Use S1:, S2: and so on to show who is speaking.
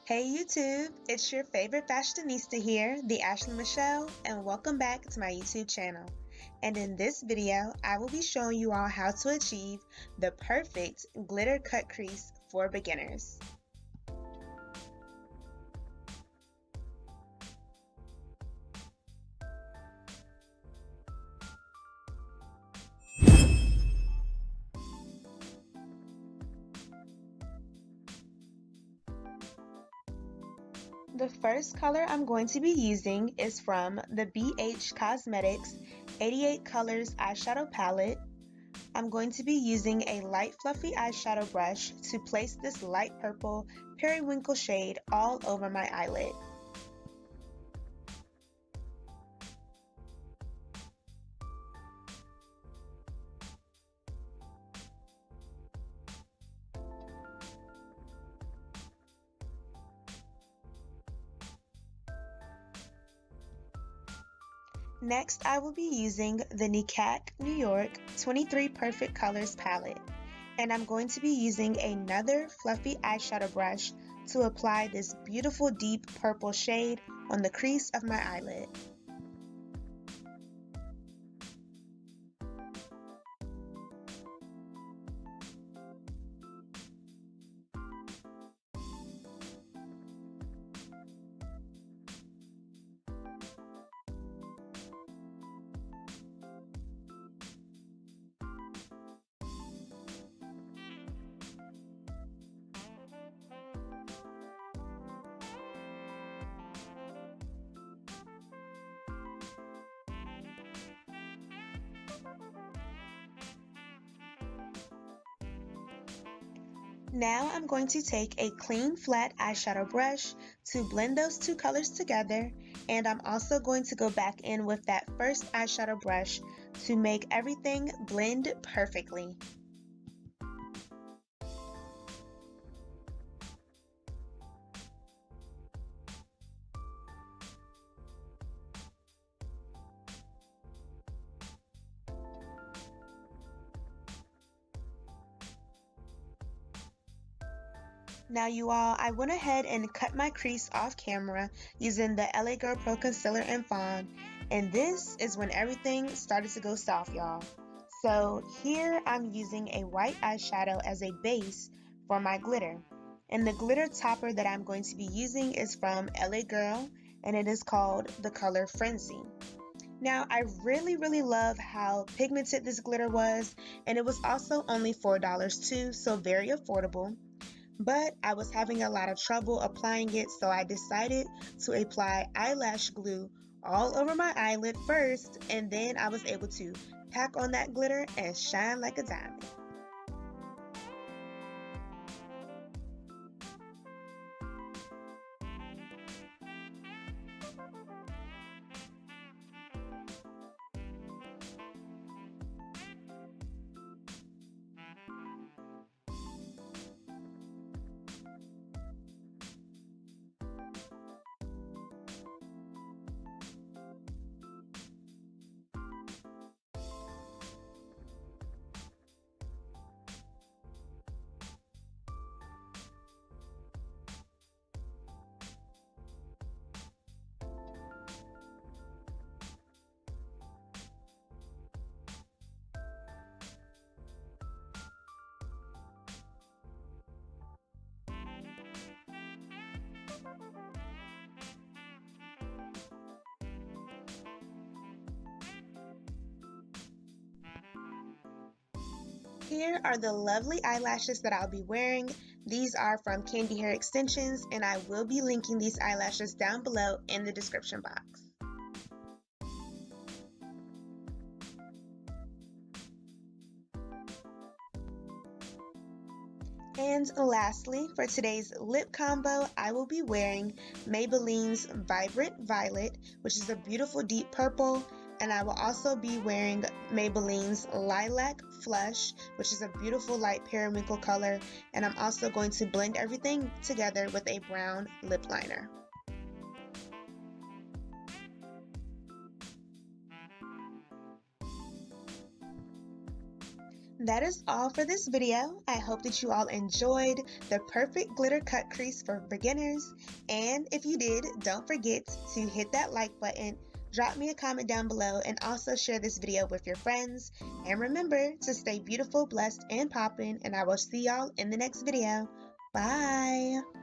S1: Hey YouTube, it's your favorite fashionista here, the Ashley Michelle, and welcome back to my YouTube channel. And in this video, I will be showing you all how to achieve the perfect glitter cut crease for beginners. The first color I'm going to be using is from the BH Cosmetics 88 Colors eyeshadow palette. I'm going to be using a light fluffy eyeshadow brush to place this light purple periwinkle shade all over my eyelid. Next, I will be using the Nikat New York 23 Perfect Colors palette, and I'm going to be using another fluffy eyeshadow brush to apply this beautiful deep purple shade on the crease of my eyelid. Now I'm going to take a clean flat eyeshadow brush to blend those two colors together, and I'm also going to go back in with that first eyeshadow brush to make everything blend perfectly. Now you all, I went ahead and cut my crease off camera using the LA Girl Pro Concealer in Fawn, and this is when everything started to go soft, y'all. So here I'm using a white eyeshadow as a base for my glitter. And the glitter topper that I'm going to be using is from LA Girl, and it is called the color Frenzy. Now, I really love how pigmented this glitter was, and it was also only $4 too, so very affordable. But I was having a lot of trouble applying it, so I decided to apply eyelash glue all over my eyelid first, and then I was able to pack on that glitter and shine like a diamond. Here are the lovely eyelashes that I'll be wearing. These are from Candy Hair Extensions, and I will be linking these eyelashes down below in the description box. And lastly, for today's lip combo, I will be wearing Maybelline's Vibrant Violet, which is a beautiful deep purple, and I will also be wearing Maybelline's Lilac Flush, which is a beautiful light periwinkle color, and I'm also going to blend everything together with a brown lip liner. That is all for this video. I hope that you all enjoyed the perfect glitter cut crease for beginners. And if you did, don't forget to hit that like button, drop me a comment down below, and also share this video with your friends. And remember to stay beautiful, blessed, and poppin', and I will see y'all in the next video. Bye!